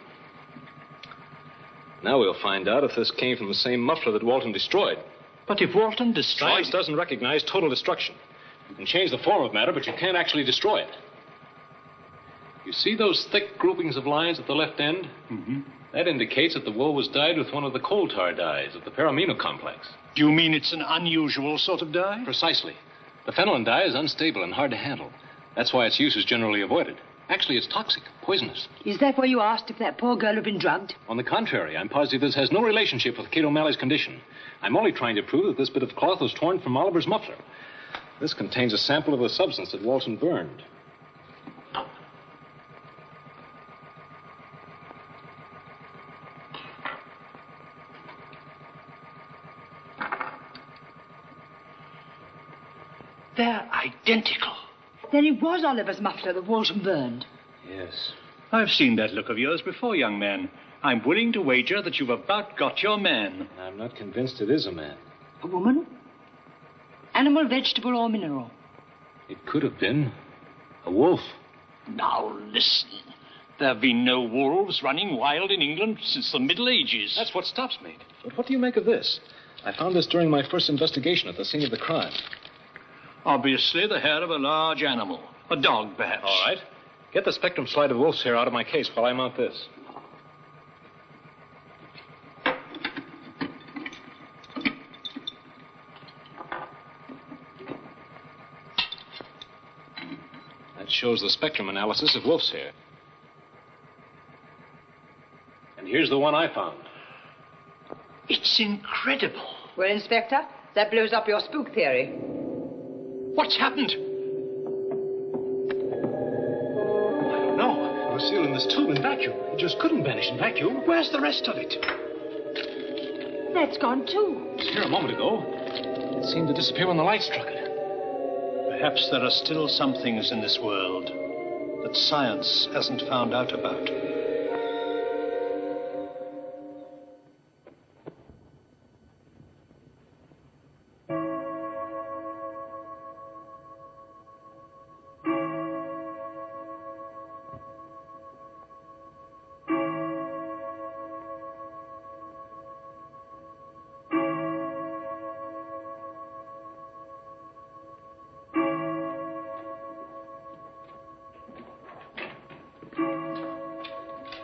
S8: Now we'll find out if this came from the same muffler that Walton destroyed.
S9: But if Walton destroyed...
S8: Science doesn't recognize total destruction. You can change the form of matter, but you can't actually destroy it. You see those thick groupings of lines at the left end?
S9: Mm-hmm.
S8: That indicates that the wool was dyed with one of the coal tar dyes of the paramino complex.
S9: Do you mean it's an unusual sort of dye?
S8: Precisely. The phenolin dye is unstable and hard to handle. That's why its use is generally avoided. Actually, it's toxic, poisonous.
S6: Is that why you asked if that poor girl had been drugged?
S8: On the contrary, I'm positive this has no relationship with Kate O'Malley's condition. I'm only trying to prove that this bit of cloth was torn from Oliver's muffler. This contains a sample of the substance that Walton burned.
S9: They're identical.
S6: Then it was Oliver's muffler that Walton burned.
S8: Yes.
S9: I've seen that look of yours before, young man. I'm willing to wager that you've about got your man.
S8: I'm not convinced it is a man.
S6: A woman? Animal, vegetable, or mineral?
S8: It could have been a wolf.
S9: Now, listen. There have been no wolves running wild in England since the Middle Ages.
S8: That's what stops me. But what do you make of this? I found this during my first investigation at the scene of the crime.
S9: Obviously the hair of a large animal. A dog, perhaps.
S8: All right. Get the spectrum slide of wolf's hair out of my case while I mount this. That shows the spectrum analysis of wolf's hair. And here's the one I found.
S9: It's incredible.
S6: Well, Inspector, that blows up your spook theory.
S9: What's happened?
S8: I don't know. It was sealed in this tube in vacuum. It just couldn't vanish in vacuum.
S9: Where's the rest of it?
S6: That's gone, too.
S8: It was here a moment ago. It seemed to disappear when the light struck it.
S9: Perhaps there are still some things in this world that science hasn't found out about.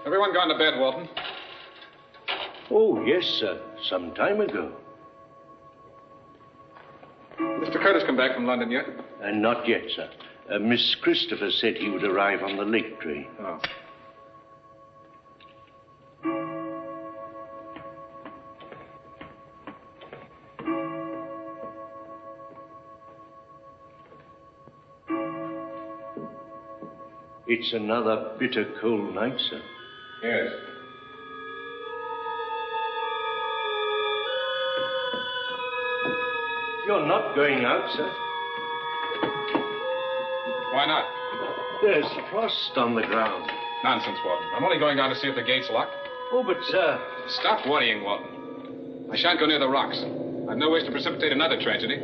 S7: Everyone gone to bed, Walton?
S2: Oh, yes, sir. Some time ago.
S7: Mr. Curtis come back from London yet?
S2: Not yet, sir. Miss Christopher said he would arrive on the late train.
S7: Oh.
S2: It's another bitter cold night, sir.
S7: Yes.
S2: You're not going out, sir.
S7: Why not?
S2: There's frost on the ground.
S7: Nonsense, Walton. I'm only going down to see if the gate's locked.
S2: Oh, but, sir...
S7: Stop worrying, Walton. I shan't go near the rocks. I've no wish to precipitate another tragedy.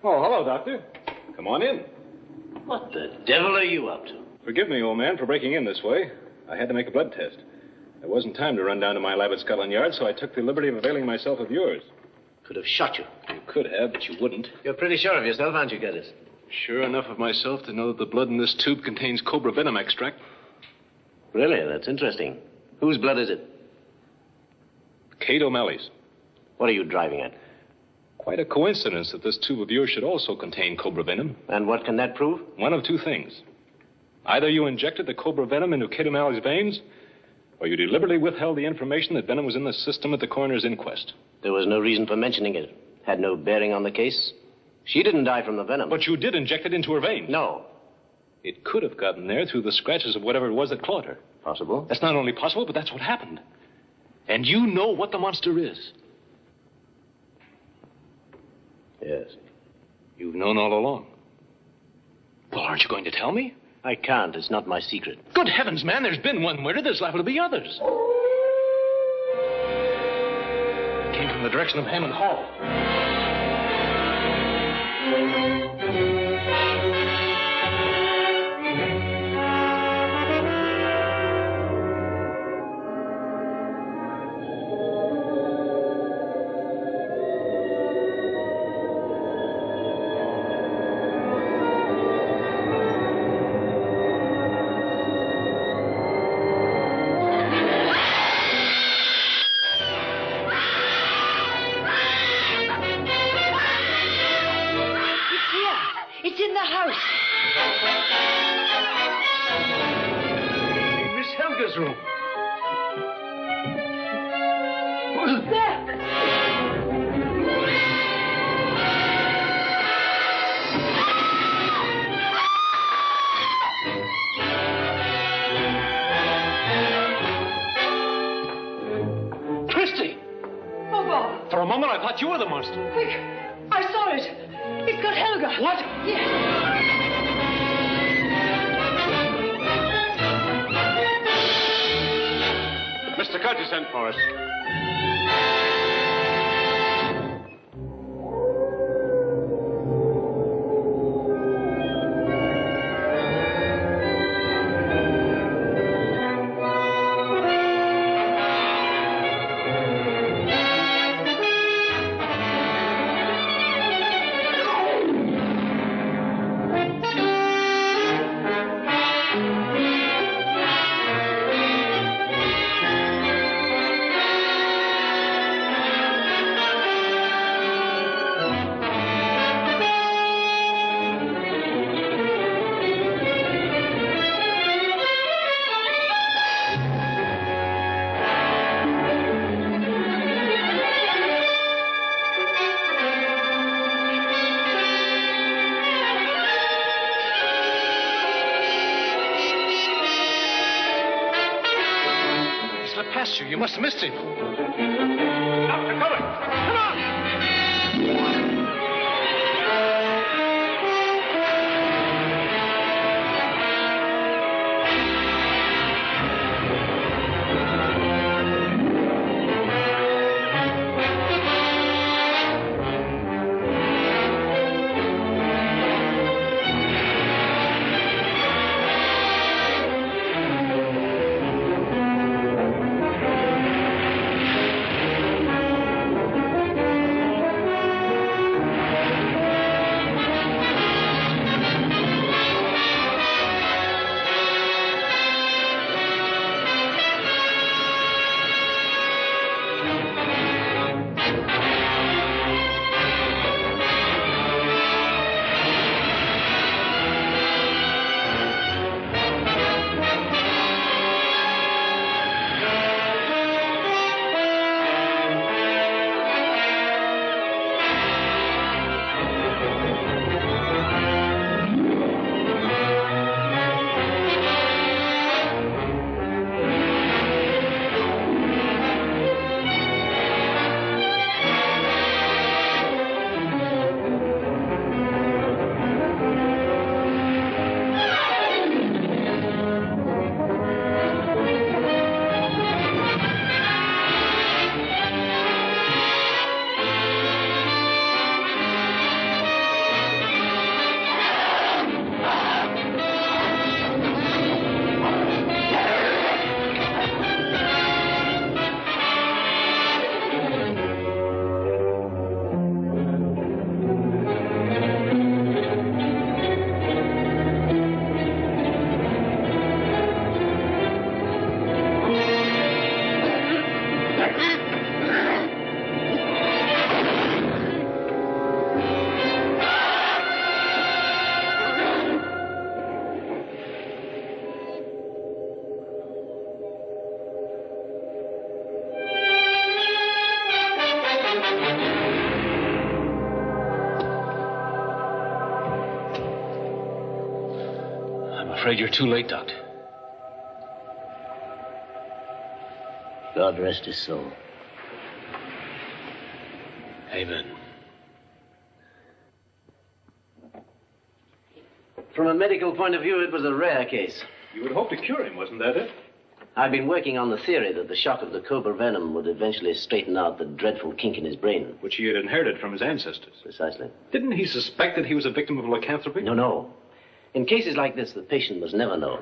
S8: Oh, hello, Doctor. Come on in.
S4: What the devil are you up to?
S8: Forgive me, old man, for breaking in this way. I had to make a blood test. There wasn't time to run down to my lab at Scotland Yard, so I took the liberty of availing myself of yours.
S4: Could have shot you.
S8: You could have, but you wouldn't.
S4: You're pretty sure of yourself, aren't you, Geddes?
S8: Sure enough of myself to know that the blood in this tube contains cobra venom extract.
S4: Really? That's interesting. Whose blood is it?
S8: Kate O'Malley's.
S4: What are you driving at?
S8: Quite a coincidence that this tube of yours should also contain cobra venom.
S4: And what can that prove?
S8: One of two things. Either you injected the cobra venom into Kate O'Malley's veins, or you deliberately withheld the information that venom was in the system at the coroner's inquest.
S4: There was no reason for mentioning it. Had no bearing on the case. She didn't die from the venom.
S8: But you did inject it into her veins.
S4: No.
S8: It could have gotten there through the scratches of whatever it was that clawed her.
S4: Possible.
S8: That's not only possible, but that's what happened. And you know what the monster is.
S4: Yes.
S8: You've known all along. Well, aren't you going to tell me?
S4: I can't. It's not my secret.
S8: Good heavens, man. There's been one murder. There's liable to be others. It came from the direction of Hammond Hall. Helga's room.
S6: There!
S8: Christy!
S6: Oh, Bob.
S8: For a moment, I thought you were the monster.
S6: Quick! I saw it. It's got Helga.
S8: What?
S6: Yes.
S10: Mr. Curtis sent for us.
S8: You must have missed him.
S10: Doctor, cover! Come on!
S8: Afraid you're too late, Doctor.
S4: God rest his soul.
S8: Amen.
S4: From a medical point of view, it was a rare case.
S8: You would hope to cure him, wasn't that it?
S4: I've been working on the theory that the shock of the cobra venom would eventually straighten out the dreadful kink in his brain.
S8: Which he had inherited from his ancestors.
S4: Precisely.
S8: Didn't he suspect that he was a victim of lycanthropy?
S4: No. In cases like this, the patient must never know.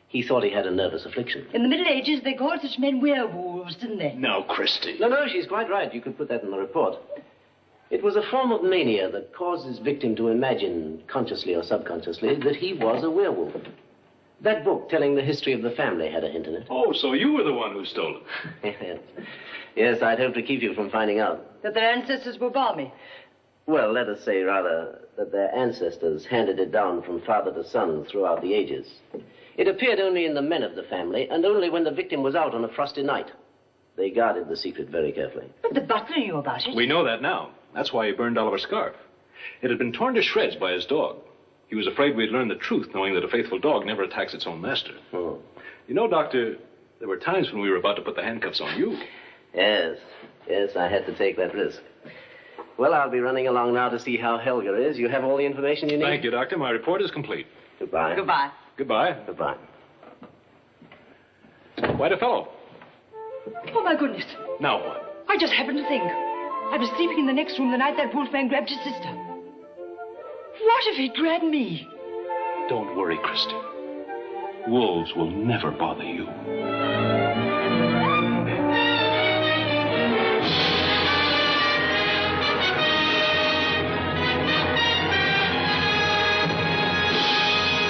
S4: He thought he had a nervous affliction.
S6: In the Middle Ages, they called such men werewolves, didn't they?
S8: No, Christy.
S4: No, she's quite right. You could put that in the report. It was a form of mania that caused his victim to imagine, consciously or subconsciously, that he was a werewolf. That book telling the history of the family had a hint in it.
S8: Oh, so you were the one who stole it.
S4: Yes, I'd hope to keep you from finding out.
S6: That their ancestors were balmy.
S4: Well, let us say, rather, that their ancestors handed it down from father to son throughout the ages. It appeared only in the men of the family, and only when the victim was out on a frosty night. They guarded the secret very carefully.
S6: But the butler knew about it.
S8: We know that now. That's why he burned Oliver's scarf. It had been torn to shreds by his dog. He was afraid we'd learn the truth, knowing that a faithful dog never attacks its own master.
S4: Oh.
S8: You know, Doctor, there were times when we were about to put the handcuffs on you.
S4: Yes, I had to take that risk. Well, I'll be running along now to see how Helga is. You have all the information you need?
S8: Thank you, Doctor. My report is complete.
S4: Goodbye.
S6: Goodbye.
S8: Goodbye.
S4: Goodbye.
S8: Quite a fellow.
S6: Oh, my goodness.
S8: Now what?
S6: I just happened to think. I was sleeping in the next room the night that wolfman grabbed his sister. What if he'd grabbed me?
S8: Don't worry, Christy. Wolves will never bother you.